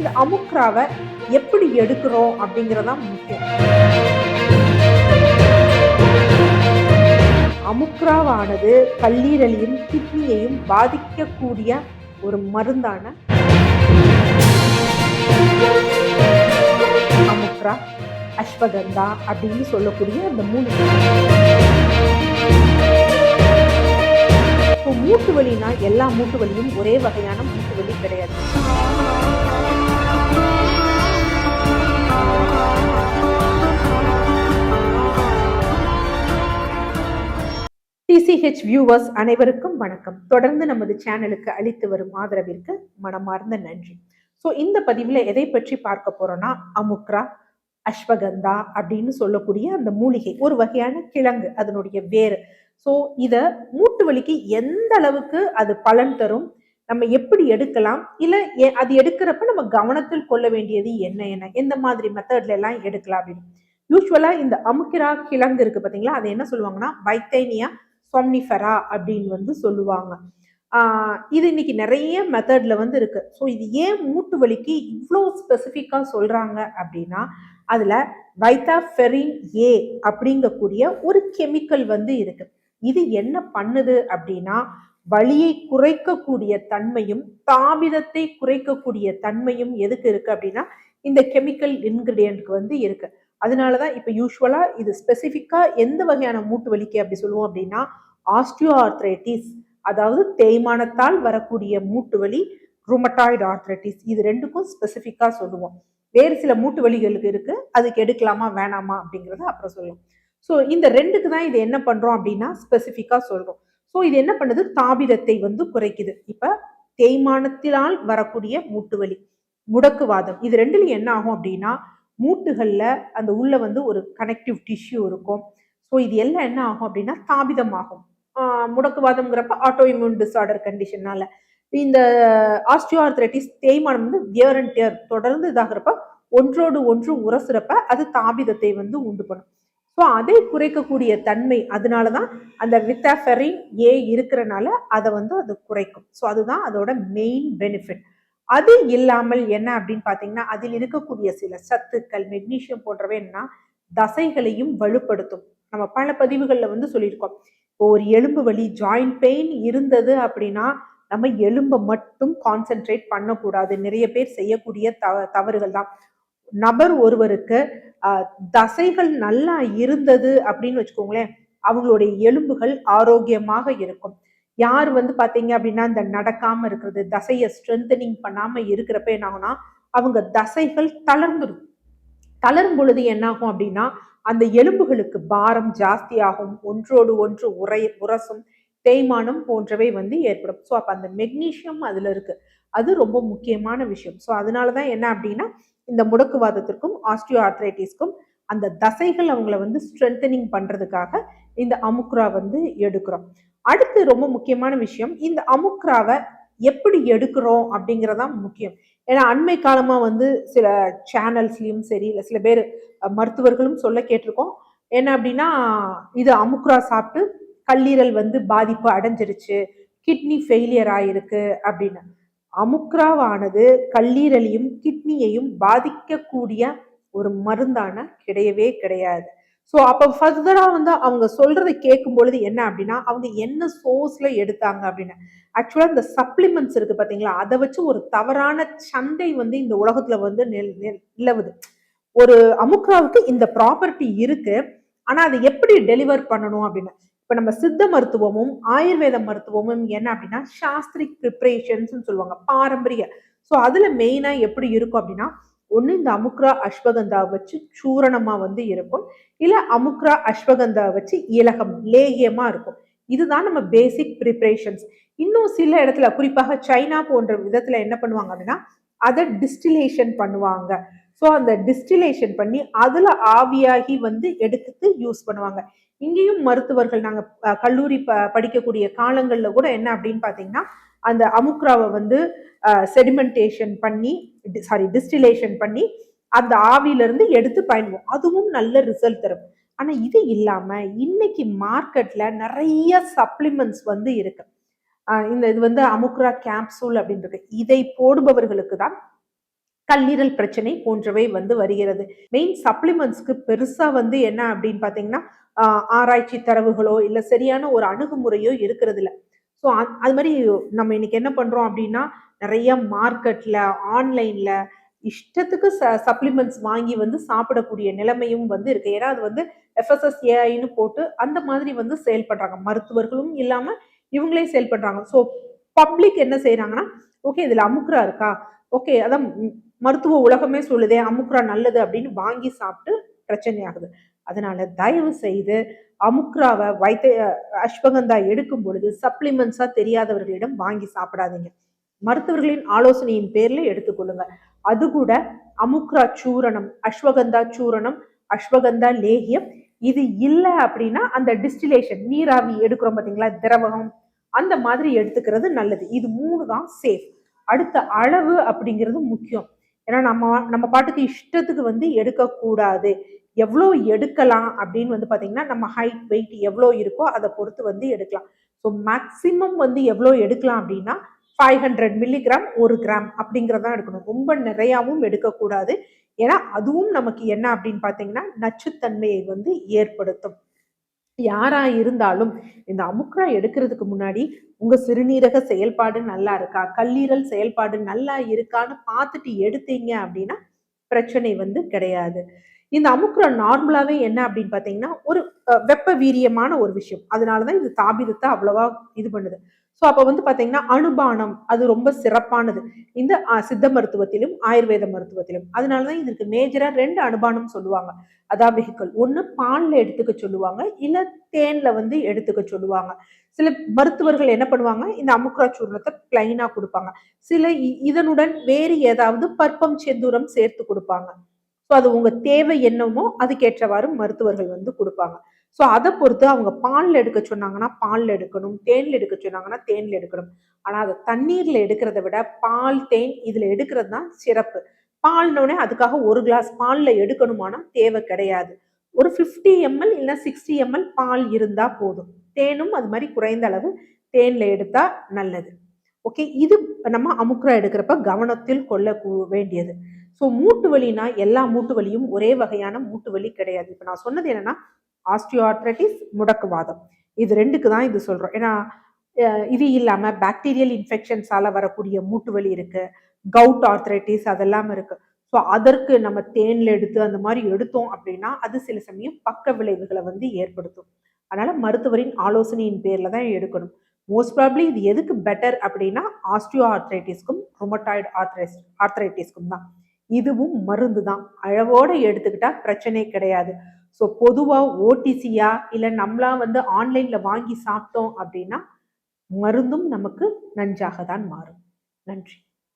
இந்த அமுக்ராவை எப்படி எடுக்கிறோம் அப்படிங்கிறதான் முக்கியம். அமுக்ராவானது கல்லீரலையும் கிட்னியையும் பாதிக்கக்கூடிய ஒரு மருந்தான அமுக்ரா, அஸ்வகந்தா அப்படின்னு சொல்லக்கூடிய அந்த மூட்டு வலினா எல்லா மூட்டு வலியும் ஒரே வகையான மூட்டு வலி கிடையாது. டிசிஹெச் வியூவர்ஸ் அனைவருக்கும் வணக்கம். தொடர்ந்து நமது சேனலுக்கு அளித்து வரும் ஆதரவிற்கு மனமார்ந்த நன்றி. ஸோ இந்த பதிவில் எதை பற்றி பார்க்க போறோம்னா, அமுக்ரா, அஸ்வகந்தா அப்படின்னு சொல்லக்கூடிய அந்த மூலிகை ஒரு வகையான கிழங்கு, அதனுடைய வேறு. ஸோ இதை மூட்டு வலிக்கு எந்த அளவுக்கு அது பலன் தரும், நம்ம எப்படி எடுக்கலாம், இல்லை அது எடுக்கிறப்ப நம்ம கவனத்தில் கொள்ள வேண்டியது என்ன என்ன எந்த மாதிரி மெத்தட்ல எல்லாம் எடுக்கலாம் அப்படின்னு. யூஸ்வலா இந்த அமுக்கிரா கிழங்கு இருக்கு பார்த்தீங்களா, அது என்ன சொல்லுவாங்கன்னா வைத்தேனியா சொம்னிஃபெரா அப்படின்னு சொல்லுவாங்க. இது இன்னைக்கு நிறைய மெத்தட்ல இருக்கு. ஸோ இது ஏன் மூட்டு வலிக்கு இவ்வளோ ஸ்பெசிஃபிக்கா சொல்றாங்க அப்படின்னா, அதுல வைத்தாஃபெரின் ஏ அப்படிங்கக்கூடிய ஒரு கெமிக்கல் இருக்கு. இது என்ன பண்ணுது அப்படின்னா, வலியை குறைக்கக்கூடிய தன்மையும் தாபிதத்தை குறைக்கக்கூடிய தன்மையும் எதுக்கு இருக்கு அப்படின்னா இந்த கெமிக்கல் இன்கிரிடியன்ட்க்கு இருக்கு. அதனாலதான் இப்ப யூஸ்வலா இது ஸ்பெசிஃபிக்கா எந்த வகையான மூட்டு வலிக்கு அப்படி சொல்லுவோம் அப்படின்னா, ஆஸ்டியோ ஆர்த்ரைட்டிஸ், அதாவது தேய்மானத்தால் வரக்கூடிய மூட்டு வலி, ருமட்டாய்டு ஆர்த்ரைட்டிஸ், இது ரெண்டுக்கும் ஸ்பெசிஃபிக்கா சொல்லுவோம். வேறு சில மூட்டு வலிகளுக்கு இருக்கு, அதுக்கு எடுக்கலாமா வேணாமா அப்படிங்கறத அப்புறம் சொல்லுவோம். ஸோ இந்த ரெண்டுக்கு தான் இது என்ன பண்றோம் அப்படின்னா ஸ்பெசிஃபிக்கா சொல்றோம். ஸோ இது என்ன பண்ணுது, தாபிதத்தை குறைக்குது. இப்ப தேய்மானத்தினால் வரக்கூடிய மூட்டு வலி, முடக்குவாதம், இது ரெண்டுலையும் என்ன ஆகும் அப்படின்னா, மூட்டுகள்ல அந்த உள்ள ஒரு கனெக்டிவ் டிஷ்யூ இருக்கும். ஸோ இது எல்லாம் என்ன ஆகும் அப்படின்னா தாபிதமாகும். முடக்குவாதம்ங்கிறப்ப ஆட்டோ இம்யூன் டிஸார்டர் கண்டிஷனால இந்த ஆஸ்டியோ ஆர்த்ரைட்டிஸ் தேய்மானம் வியர் அண்ட் டியர் தொடர்ந்து இதாகிறப்ப ஒன்றோடு ஒன்று உரசுறப்ப அது தாபிதத்தை உண்டு பண்ணும். ஸோ அதை குறைக்கக்கூடிய தன்மை, அதனாலதான் அந்த வித்தாஃபெரின் ஏ இருக்கிறனால அதை அது குறைக்கும். ஸோ அதுதான் அதோட மெயின் பெனிஃபிட். அது இல்லாமல் என்ன அப்படின்னு பாத்தீங்கன்னா, அதில் இருக்கக்கூடிய சில சத்துக்கள், மெக்னீசியம் போன்றவை என்ன தசைகளையும் வலுப்படுத்தும். நம்ம பல பதிவுகள்ல சொல்லியிருக்கோம். இப்போ ஒரு எலும்பு வலி, ஜாயிண்ட் பெயின் இருந்தது அப்படின்னா நம்ம எலும்பை மட்டும் கான்சென்ட்ரேட் பண்ணக்கூடாது. நிறைய பேர் செய்யக்கூடிய தவறுகள் தான். நபர் ஒருவருக்கு தசைகள் நல்லா இருந்தது அப்படின்னு வச்சுக்கோங்களேன், அவங்களுடைய எலும்புகள் ஆரோக்கியமாக இருக்கும். யார் பாத்தீங்க அப்படின்னா இந்த நடக்காம இருக்கிறது, தசையை ஸ்ட்ரென்தனிங் பண்ணாம இருக்கிறப்ப என்ன ஆகும்னா அவங்க தசைகள் தளர்ந்துடும். தளரும் பொழுது என்ன ஆகும் அப்படின்னா அந்த எலும்புகளுக்கு பாரம் ஜாஸ்தி ஆகும், ஒன்றோடு ஒன்று உரசும், தேய்மானம் போன்றவை ஏற்படும். ஸோ அப்ப அந்த மெக்னீசியம் அதுல இருக்கு, அது ரொம்ப முக்கியமான விஷயம். ஸோ அதனாலதான் என்ன அப்படின்னா இந்த முடக்குவாதத்திற்கும் ஆஸ்டியோ ஆர்த்ரைட்டிஸ்க்கும் அந்த தசைகள் அவங்கள ஸ்ட்ரென்தனிங் பண்றதுக்காக இந்த அமுக்ரா எடுக்கிறோம். அடுத்து ரொம்ப முக்கியமான விஷயம், இந்த அமுக்ராவை எப்படி எடுக்கிறோம் அப்படிங்கறதான் முக்கியம். ஏன்னா அண்மை காலமா சில சேனல்ஸ்லயும் சரி, இல்லை சில பேர் மருத்துவர்களும் சொல்ல கேட்டிருக்கோம். என்ன அப்படின்னா, இது அமுக்ரா சாப்பிட்டு கல்லீரல் பாதிப்பு அடைஞ்சிருச்சு, கிட்னி ஃபெயிலியர் ஆயிருக்கு அப்படின்னு. அமுக்ராவானது கல்லீரலையும் கிட்னியையும் பாதிக்கக்கூடிய ஒரு மருந்தான கிடையவே கிடையாது. ஸோ அப்போ ஃபர்தரா அவங்க சொல்றதை கேட்கும் பொழுது என்ன அப்படின்னா, அவங்க என்ன சோர்ஸ்ல எடுத்தாங்க அப்படின்னு. ஆக்சுவலா இந்த சப்ளிமெண்ட்ஸ் இருக்கு பாத்தீங்களா, அதை வச்சு ஒரு தவறான சந்தை இந்த உலகத்துல நிலவுது. ஒரு அமுக்ராவுக்கு இந்த ப்ராப்பர்ட்டி இருக்கு, ஆனா அதை எப்படி டெலிவர் பண்ணணும் அப்படின்னு. இப்ப நம்ம சித்த மருத்துவமும் ஆயுர்வேத மருத்துவமும் என்ன அப்படின்னா சாஸ்திரிக் ப்ரிப்பரேஷன்ஸ் சொல்லுவாங்க, பாரம்பரிய. ஸோ அதுல மெயினா எப்படி இருக்கும் அப்படின்னா, ஒண்ணு இந்த அமுக்ரா அஸ்வகந்தா வச்சு சூரணமா இருக்கும், இல்ல அமுக்ரா அஸ்வகந்தா வச்சு இலகம் லேகியமா இருக்கும். இதுதான் நம்ம பேசிக் ப்ரிப்பரேஷன்ஸ். இன்னும் சில இடத்துல குறிப்பாக சைனா போன்ற விதத்துல என்ன பண்ணுவாங்க அப்படின்னா அதை டிஸ்டிலேஷன் பண்ணுவாங்க. ஸோ அந்த டிஸ்டிலேஷன் பண்ணி அதுல ஆவியாகி எடுத்து யூஸ் பண்ணுவாங்க. இங்கேயும் மருத்துவர்கள் நாங்க கல்லூரி படிக்கக்கூடிய காலங்கள்ல கூட என்ன அப்படின்னு பாத்தீங்கன்னா, அந்த அமுக்ராவை செடிமெண்டேஷன் பண்ணி டிஸ்டிலேஷன் பண்ணி அந்த ஆவியில இருந்து எடுத்து பயன்படுவோம். அதுவும் நல்ல ரிசல்ட் தரும். ஆனா இது இல்லாம இன்னைக்கு மார்க்கெட்ல நிறைய சப்ளிமெண்ட்ஸ் இருக்கு. இந்த இது அமுக்ரா கேப்சூல் அப்படின்றது, இதை போடுபவர்களுக்கு தான் கல்லீரல் பிரச்சனை போன்றவை வந்து வருகிறது. மெயின் சப்ளிமெண்ட்ஸ்க்கு பெருசா வந்து என்ன அப்படின்னு பார்த்தீங்கன்னா, ஆராய்ச்சி தரவுகளோ, இல்ல சரியான ஒரு அணுகுமுறையோ இருக்கிறது இல்ல. ஸோ அது மாரி நம்ம இன்னைக்கு என்ன பண்றோம் அப்படின்னா, நெறைய மார்க்கெட்ல, ஆன்லைன்ல இஷ்டத்துக்கு சப்ளிமெண்ட்ஸ் வாங்கி வந்து சாப்பிடக்கூடிய நிலைமையும் வந்து இருக்கு. ஏன்னா அது வந்து எஃப்எஸ்எஸ்ஏஐன்னு போட்டு அந்த மாதிரி வந்து சேல் பண்றாங்க. மருத்துவர்களும் இல்லாம இவங்களே சேல் பண்றாங்க. ஸோ பப்ளிக் என்ன செய்றாங்கன்னா, ஓகே இதுல அமுக்குரா இருக்கா? ஓகே அதான் மருத்துவ உலகமே சொல்லுதே அமுக்குரா நல்லது அப்படின்னு வாங்கி சாப்பிட்டு பிரச்சனை ஆகுது. அதனால தயவு செய்து அமுக்ராவ அஸ்வகந்தா எடுக்கும் பொழுது சப்ளிமெண்ட்ஸா தெரியாதவர்களிடம் வாங்கி சாப்பிடாதீங்க. மருத்துவர்களின் ஆலோசனையின் பேர்ல எடுத்துக்கொள்ளுங்க. அது கூட அமுக்ரா சூரணம், அஸ்வகந்தா சூரணம், அஸ்வகந்தா லேகியம் இது இல்ல அப்படின்னா அந்த டிஸ்டிலேஷன் நீராவி எடுக்கிறோம் பார்த்தீங்களா திரவம் அந்த மாதிரி எடுத்துக்கிறது நல்லது. இது 3 தான் சேஃப். அடுத்த அளவு அப்படிங்கிறது முக்கியம். ஏன்னா நம்ம நம்ம பாட்டுக்கு இஷ்டத்துக்கு வந்து எடுக்கக்கூடாது. எவ்வளோ எடுக்கலாம் அப்படின்னு வந்து பார்த்தீங்கன்னா, நம்ம ஹைட், வெயிட் எவ்வளோ இருக்கோ அதை பொறுத்து வந்து எடுக்கலாம். ஸோ மேக்ஸிமம் வந்து எவ்வளோ எடுக்கலாம் அப்படின்னா 500 மில்லிகிராம் 1 கிராம் அப்படிங்கிறதான் எடுக்கணும். ரொம்ப நிறையாவும் எடுக்கக்கூடாது. ஏன்னா அதுவும் நமக்கு என்ன அப்படின்னு பார்த்தீங்கன்னா நச்சுத்தன்மையை வந்து ஏற்படுத்தும். யாரா இருந்தாலும் இந்த அமுக்ரா எடுக்கிறதுக்கு முன்னாடி உங்க சிறுநீரக செயல்பாடு நல்லா இருக்கா, கல்லீரல் செயல்பாடு நல்லா இருக்கான்னு பார்த்துட்டு எடுத்தீங்க அப்படின்னா பிரச்சனை வந்து கிடையாது. இந்த அமுக்ரா நார்மலாவே என்ன அப்படின்னு பார்த்தீங்கன்னா, ஒரு வெப்ப வீரியமான ஒரு விஷயம். அதனாலதான் இது தாபிதத்தை அவ்வளவா இது பண்ணுது. ஸோ அப்ப வந்து பார்த்தீங்கன்னா, அனுபானம் அது ரொம்ப சிறப்பானது. இந்த சித்த மருத்துவத்திலும், ஆயுர்வேத மருத்துவத்திலும். அதனாலதான் இதற்கு மேஜரா 2 அனுபானம் சொல்லுவாங்க. அதாபிகள். ஒண்ணு பால்ல எடுத்துக்க சொல்லுவாங்க, இல்ல தேன்ல வந்து எடுத்துக்க சொல்லுவாங்க. சில மருத்துவர்கள் என்ன பண்ணுவாங்க, இந்த அமுக்ரா சூர்ணத்தை பிளைனா குடுப்பாங்க. சில இதனுடன் வேறு ஏதாவது பற்பம், செந்தூரம் சேர்த்து குடுப்பாங்க. ஸோ அது உங்க தேவை என்னமோ அதுக்கேற்றவாறு மருத்துவர்கள் வந்து குடுப்பாங்க. ஸோ அதை பொறுத்து அவங்க பால்ல எடுக்க சொன்னாங்கன்னா பால்ல எடுக்கணும், தேன்ல எடுக்க சொன்னாங்கன்னா தேன்ல எடுக்கணும். ஆனா அதை தண்ணீர்ல எடுக்கிறத விட பால், தேன் இதுல எடுக்கிறது தான் சிறப்பு. பால்னோடனே அதுக்காக 1 கிளாஸ் பால்ல எடுக்கணுமானா தேவை கிடையாது. ஒரு 50 எம்எல் இல்ல 60 எம்எல் பால் இருந்தா போதும். தேனும் அது மாதிரி குறைந்த அளவு தேன்ல எடுத்தா நல்லது. ஓகே இது நம்ம அமுக்ரா எடுக்கிறப்ப கவனத்தில் கொள்ள வேண்டியது. ஸோ மூட்டு வலினா எல்லா மூட்டு வலியும் ஒரே வகையான மூட்டு வலி கிடையாது. இப்போ நான் சொன்னது என்னன்னா ஆஸ்டியோ ஆர்த்ரைட்டிஸ், முடக்குவாதம் இது 2க்கு தான் இது சொல்றோம். ஏன்னா இது இல்லாம பாக்டீரியல் இன்ஃபெக்ஷன்ஸால வரக்கூடிய மூட்டு வலி இருக்கு, கவுட் ஆர்த்ரைட்டிஸ் அதெல்லாம் இருக்கு. ஸோ அதற்கு நம்ம தேன்ல எடுத்து அந்த மாதிரி எடுத்தோம் அப்படின்னா அது சில சமயம் பக்க விளைவுகளை வந்து ஏற்படுத்தும். அதனால மருத்துவரின் ஆலோசனையின் பேர்ல தான் எடுக்கணும். மோஸ்ட் ப்ராப்ளி இது எதுக்கு பெட்டர் அப்படின்னா ஆஸ்டியோ ஆர்த்ரைட்டிஸ்க்கும் ரொமட்டாய்டு ஆர்த்ரைட்டிஸ்க்கும் தான். இதுவும் மருந்து தான். அளவோட எடுத்துக்கிட்டா பிரச்சனை கிடையாது. ஸோ பொதுவா ஓடிசியா இல்ல நம்மளா வந்து ஆன்லைன்ல வாங்கி சாப்பிட்டோம் அப்படின்னா மருந்தும் நமக்கு நஞ்சாக தான் மாறும். நன்றி.